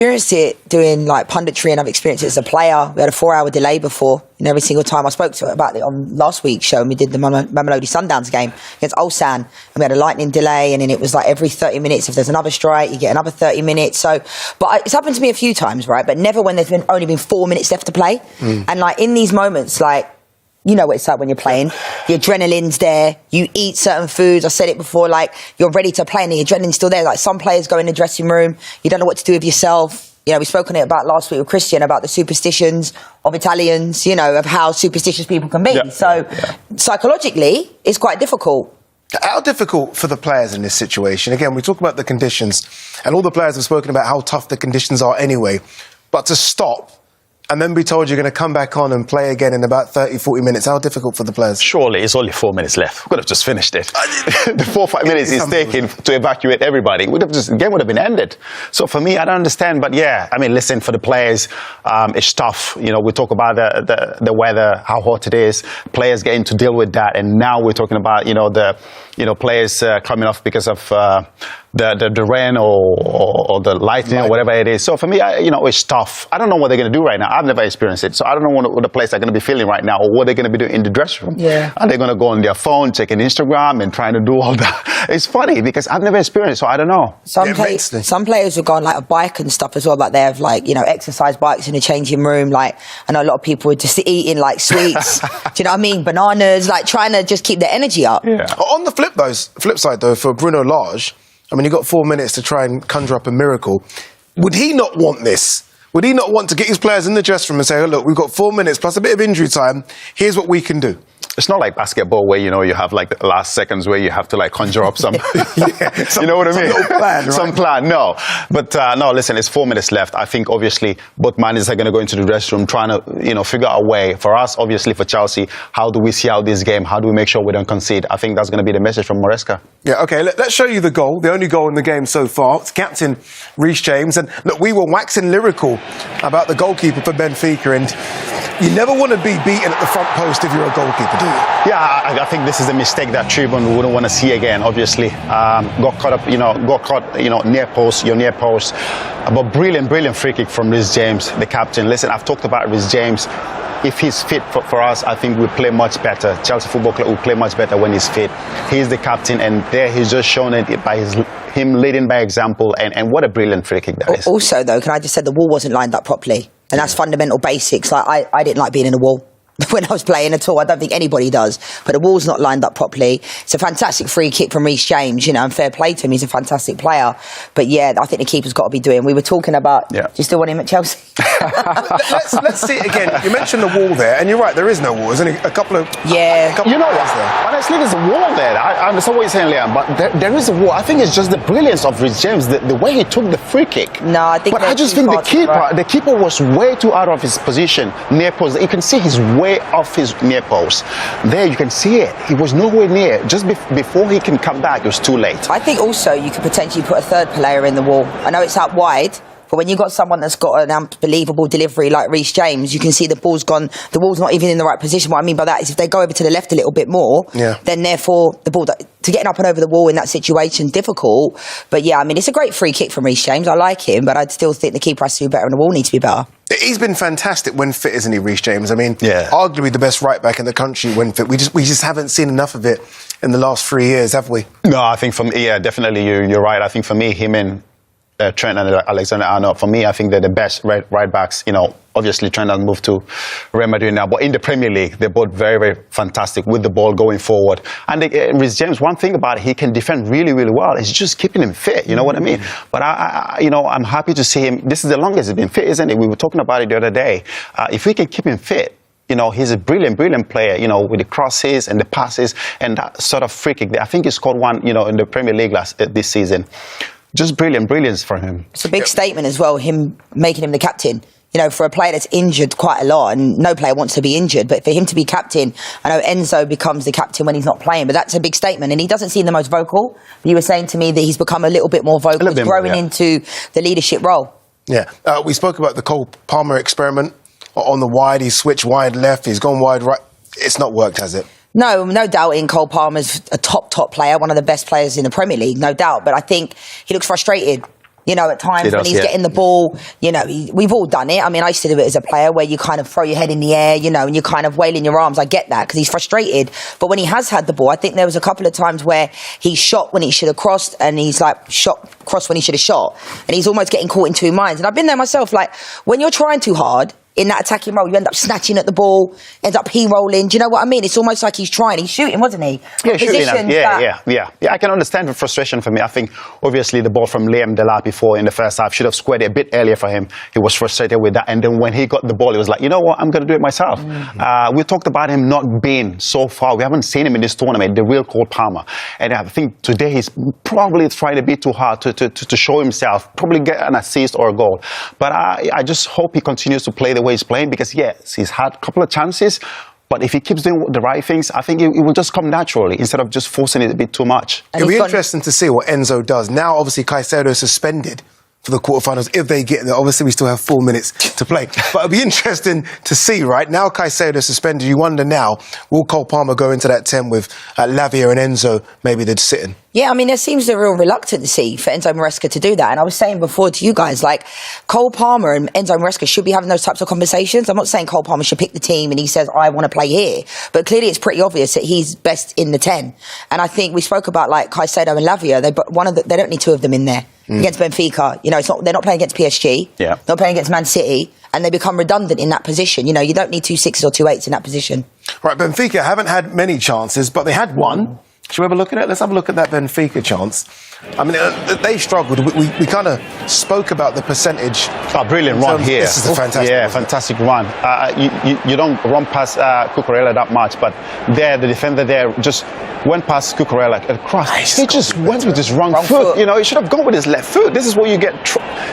experienced it doing like punditry, and I've experienced it as a player. We had a 4-hour delay before, and every single time I spoke to it about it on last week's show, and we did the Mamelodi Sundowns game against Ulsan, and we had a lightning delay, and then it was like every 30 minutes, if there's another strike, you get another 30 minutes. So, but it's happened to me a few times, right? But never when there's only been 4 minutes left to play. And like in these moments, like, you know what it's like when you're playing. The adrenaline's there. You eat certain foods. I said it before, like, you're ready to play and the adrenaline's still there. Like, some players go in the dressing room. You don't know what to do with yourself. You know, we spoke on it about last week with Christian about the superstitions of Italians, you know, of how superstitious people can be. Psychologically, it's quite difficult. How difficult for the players in this situation? Again, we talk about the conditions, and all the players have spoken about how tough the conditions are anyway. But to stop and then be told you're going to come back on and play again in about 30, 40 minutes. How difficult for the players? Surely, it's only 4 minutes left. We could have just finished it. The 4 or 5 minutes is taken to evacuate everybody. The game would have been ended. So for me, I don't understand. But yeah, I mean, listen, for the players, it's tough. You know, we talk about the weather, how hot it is. Players getting to deal with that. And now we're talking about, players coming off because of the rain or the lightning or whatever it is. So for me, it's tough. I don't know what they're going to do right now. I've never experienced it. So I don't know what the players are going to be feeling right now or what they're going to be doing in the dressing room. Yeah. Are they going to go on their phone, checking Instagram and trying to do all that? It's funny because I've never experienced it, so I don't know. Some players will go on like a bike and stuff as well. Like they have exercise bikes in the changing room. Like I know a lot of people are just eating like sweets. Do you know what I mean? Bananas, like trying to just keep their energy up. Yeah. On the flip side though, for Bruno Lage, I mean, you've got 4 minutes to try and conjure up a miracle. Would he not want this? Would he not want to get his players in the dressing room and say, oh, look, we've got 4 minutes plus a bit of injury time. Here's what we can do. It's not like basketball where, you have like the last seconds where you have to like conjure up some, you know what I mean? Some plan, right? Some plan, no. But no, listen, it's 4 minutes left. I think obviously both managers are going to go into the dressing room trying to, figure out a way. For us, obviously for Chelsea, how do we see out this game? How do we make sure we don't concede? I think that's going to be the message from Maresca. Yeah, okay, let's show you the goal, the only goal in the game so far. It's captain Reece James. And look, we were waxing lyrical about the goalkeeper for Benfica, and you never want to be beaten at the front post if you're a goalkeeper, do you? Yeah, I think this is a mistake that Tribune wouldn't want to see again, obviously. Got caught, near post, your near post. But brilliant free kick from Reece James, the captain. Listen, I've talked about Reece James. If he's fit for us, I think we play much better. Chelsea Football Club will play much better when he's fit. He's the captain, and there he's just shown it by him leading by example. And what a brilliant free kick that is. Also, though, can I just say the wall wasn't lined up properly, and that's fundamental basics. Like I didn't like being in a wall when I was playing at all. I don't think anybody does. But the wall's not lined up properly. It's a fantastic free kick from Reece James, and fair play to him. He's a fantastic player. But yeah, I think the keeper's got to be doing. We were talking about, do you still want him at Chelsea? let's see it again. You mentioned the wall there, and you're right, there is no wall. There's only a couple of... Yeah. You know what? Honestly, there's a wall there. I understand what you're saying, Liam, but there is a wall. I think it's just the brilliance of Reece James, the way he took the free kick. No, I think... But I just think the keeper was way too out of his position, near post. You can see he's way off his near post. There, you can see it. He was nowhere near. Just before he can come back, it was too late. I think also you could potentially put a third player in the wall. I know it's out wide, but when you've got someone that's got an unbelievable delivery like Reece James, you can see the ball's gone. The ball's not even in the right position. What I mean by that is if they go over to the left a little bit more, then therefore the ball to getting up and over the wall in that situation difficult. But yeah, I mean, it's a great free kick from Reece James. I like him, but I'd still think the keeper has to do better and the wall needs to be better. He's been fantastic when fit, isn't he, Reece James? I mean, arguably the best right back in the country when fit. We just haven't seen enough of it in the last 3 years, have we? No, I think definitely you're right. I think for me, him and Trent and Alexander-Arnold, for me, I think they're the best right backs. Obviously Trent has moved to Real Madrid now, but in the Premier League, they're both very, very fantastic with the ball going forward. And Reece James, one thing about it, he can defend really, really well. It's just keeping him fit, you know what I mean? But I'm happy to see him. This is the longest he's been fit, isn't it? We were talking about it the other day. If we can keep him fit, he's a brilliant player, with the crosses and the passes and that sort of free kick. I think he scored one, in the Premier League this season. Just brilliance from him. It's a big statement as well, him making him the captain. For a player that's injured quite a lot, and no player wants to be injured, but for him to be captain, I know Enzo becomes the captain when he's not playing, but that's a big statement, and he doesn't seem the most vocal. You were saying to me that he's become a little bit more vocal, he's growing into the leadership role. Yeah, we spoke about the Cole Palmer experiment on the wide. He's switched wide left, he's gone wide right. It's not worked, has it? No doubting Cole Palmer's a top player, one of the best players in the Premier League, no doubt. But I think he looks frustrated. You know, at times He when does, he's yeah. getting the ball, you know, we've all done it. I mean, I used to do it as a player where you kind of throw your head in the air, you know, and you're kind of wailing your arms. I get that because he's frustrated. But when he has had the ball, I think there was a couple of times where he shot when he should have crossed, and he's like crossed when he should have shot. And he's almost getting caught in two minds. And I've been there myself. Like, when you're trying too hard in that attacking role, you end up snatching at the ball, end up rolling. Do you know what I mean? It's almost like he's trying. He's shooting, wasn't he? Yeah, shooting. Positions Yeah. I can understand the frustration for me. I think obviously the ball from Liam Delap before in the first half should have squared it a bit earlier for him. He was frustrated with that, and then when he got the ball, he was like, you know what, I'm going to do it myself. We talked about him not being so far. We haven't seen him in this tournament, the real Cole Palmer, and I think today he's probably trying a bit too hard to show himself, probably get an assist or a goal. But I just hope he continues to play the way he's playing, because yes, he's had a couple of chances, but if he keeps doing the right things, I think it will just come naturally instead of just forcing it a bit too much. It'll be interesting to see what Enzo does. Now, obviously, Caicedo suspended for the quarterfinals if they get there. Obviously, we still have 4 minutes to play. But it'll be interesting to see, right? Now Caicedo suspended. You wonder now, will Cole Palmer go into that 10 with Lavia and Enzo maybe they'd sit in? Yeah, I mean, there seems a real reluctancy for Enzo Maresca to do that. And I was saying before to you guys, like, Cole Palmer and Enzo Maresca should be having those types of conversations. I'm not saying Cole Palmer should pick the team and he says, I want to play here. But clearly it's pretty obvious that he's best in the 10. And I think we spoke about, like, Caicedo and Lavia. They don't need two of them in there. Against Benfica, you know, they're not playing against PSG. Yeah. They're not playing against Man City. And they become redundant in that position. You know, you don't need 2 6s or 2 8s in that position. Right, Benfica haven't had many chances, but they had one. Should we have a look at it? Let's have a look at that Benfica chance. I mean, they struggled. We kind of spoke about the percentage. Oh, brilliant run here. This is a fantastic Yeah, run. fantastic run. You don't run past Cucurella that much, but there, the defender there just went past Cucurella and crossed. He just went with his wrong foot. You know, he should have gone with his left foot. This is what you get,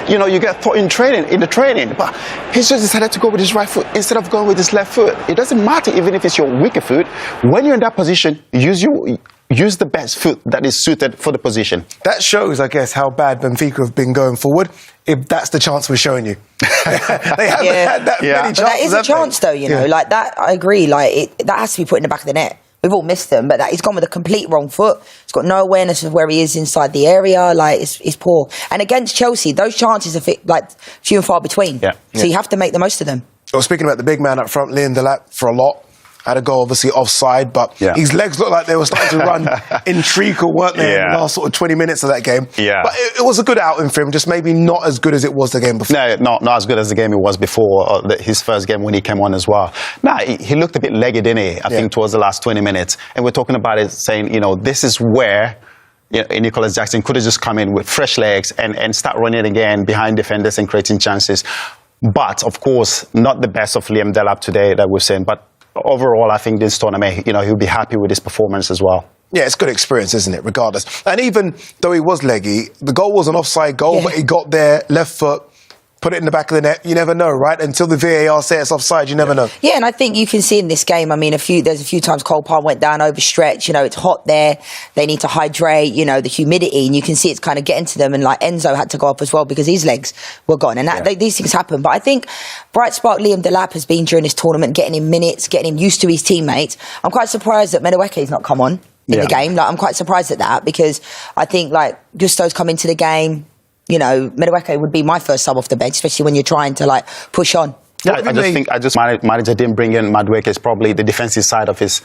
you get taught in the training. But he just decided to go with his right foot instead of going with his left foot. It doesn't matter even if it's your weaker foot. When you're in that position, use the best foot that is suited for the position. That shows, I guess, how bad Benfica have been going forward, if that's the chance we're showing you. They haven't had that many chances. But that is a chance, though, you know. Like, that, I agree. Like, that has to be put in the back of the net. We've all missed them, but he's gone with a complete wrong foot. He's got no awareness of where he is inside the area. Like, it's poor. And against Chelsea, those chances are few and far between. Yeah. So you have to make the most of them. Well, speaking about the big man up front, Liam Delap, for a lot. Had a goal, obviously, offside, but his legs looked like they were starting to run in treacle, weren't they, in the last sort of 20 minutes of that game? Yeah. But it was a good outing for him, just maybe not as good as it was the game before. No, not as good as the game it was before, his first game when he came on as well. He looked a bit leggy, didn't he? I think towards the last 20 minutes. And we're talking about it, saying, you know, this is where Nicholas Jackson could have just come in with fresh legs and start running again behind defenders and creating chances. But, of course, not the best of Liam Delap today that we've seen. But overall, I think this tournament, he'll be happy with his performance as well. Yeah, it's good experience, isn't it, regardless. And even though he was leggy, the goal was an offside goal, but he got there, left foot, put it in the back of the net. You never know, right? Until the VAR says it's offside, you never know. Yeah, and I think you can see in this game, I mean, there's a few times Cole Palmer went down overstretched. You know, it's hot there. They need to hydrate, the humidity, and you can see it's kind of getting to them. And like Enzo had to go up as well because his legs were gone. And these things happen. But I think bright spark Liam Delap has been during this tournament, getting him minutes, getting him used to his teammates. I'm quite surprised that Medeweke's not come on in the game. Like, I'm quite surprised at that because I think like Gusto's come into the game. Medeweке would be my first sub off the bench, especially when you're trying to push on. Yeah, I just think manager didn't bring in Madueke. It's probably the defensive side of his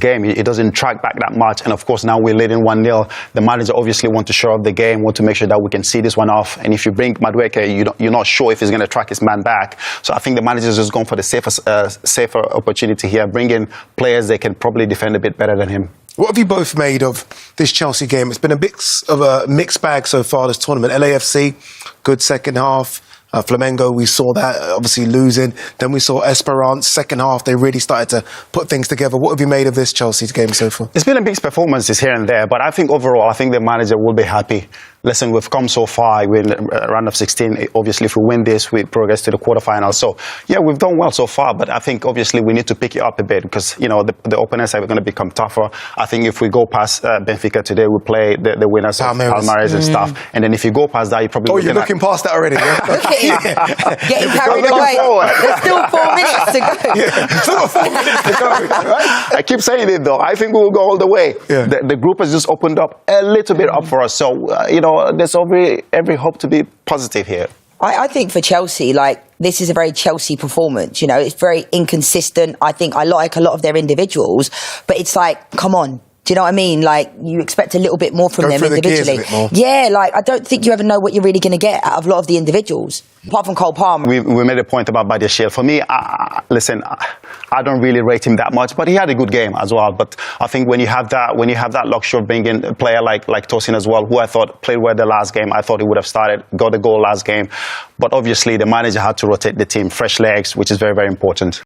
game. He doesn't track back that much. And of course, now we're leading 1-0. The manager obviously want to show off the game, want to make sure that we can see this one off. And if you bring Madueke, you're not sure if he's going to track his man back. So I think the manager's just going for the safer opportunity here, bring in players that can probably defend a bit better than him. What have you both made of this Chelsea game? It's been a mixed bag so far this tournament. LAFC, good second half. Flamengo, we saw that obviously losing. Then we saw Esperance, second half, they really started to put things together. What have you made of this Chelsea game so far? It's been a mixed performances here and there, but I think overall, the manager will be happy. Listen, we've come so far. We're in the round of 16. Obviously, if we win this, we progress to the quarterfinals. So, yeah, we've done well so far, but I think obviously we need to pick it up a bit because, the opponents are going to become tougher. I think if we go past Benfica today, we play the winners of Palmeiras and stuff. And then if you go past that, you probably... Oh, you're looking past that already, yeah? Getting carried away. There's still 4 minutes to go. Still got 4 minutes to go, right? I keep saying it, though. I think we will go all the way. Yeah. The group has just opened up a little bit up for us. So, So there's every hope to be positive here. I think for Chelsea, like, this is a very Chelsea performance. You know, it's very inconsistent. I think I like a lot of their individuals, but it's like, come on. Do you know what I mean? Like, you expect a little bit more from them individually. Yeah, like, I don't think you ever know what you're really going to get out of a lot of the individuals. Apart from Cole Palmer. We made a point about Badiashile. For me, listen, I don't really rate him that much, but he had a good game as well. But I think when you have that luxury of bringing a player like Tosin as well, who I thought played well the last game, I thought he would have started, got a goal last game. But obviously, the manager had to rotate the team, fresh legs, which is very, very important.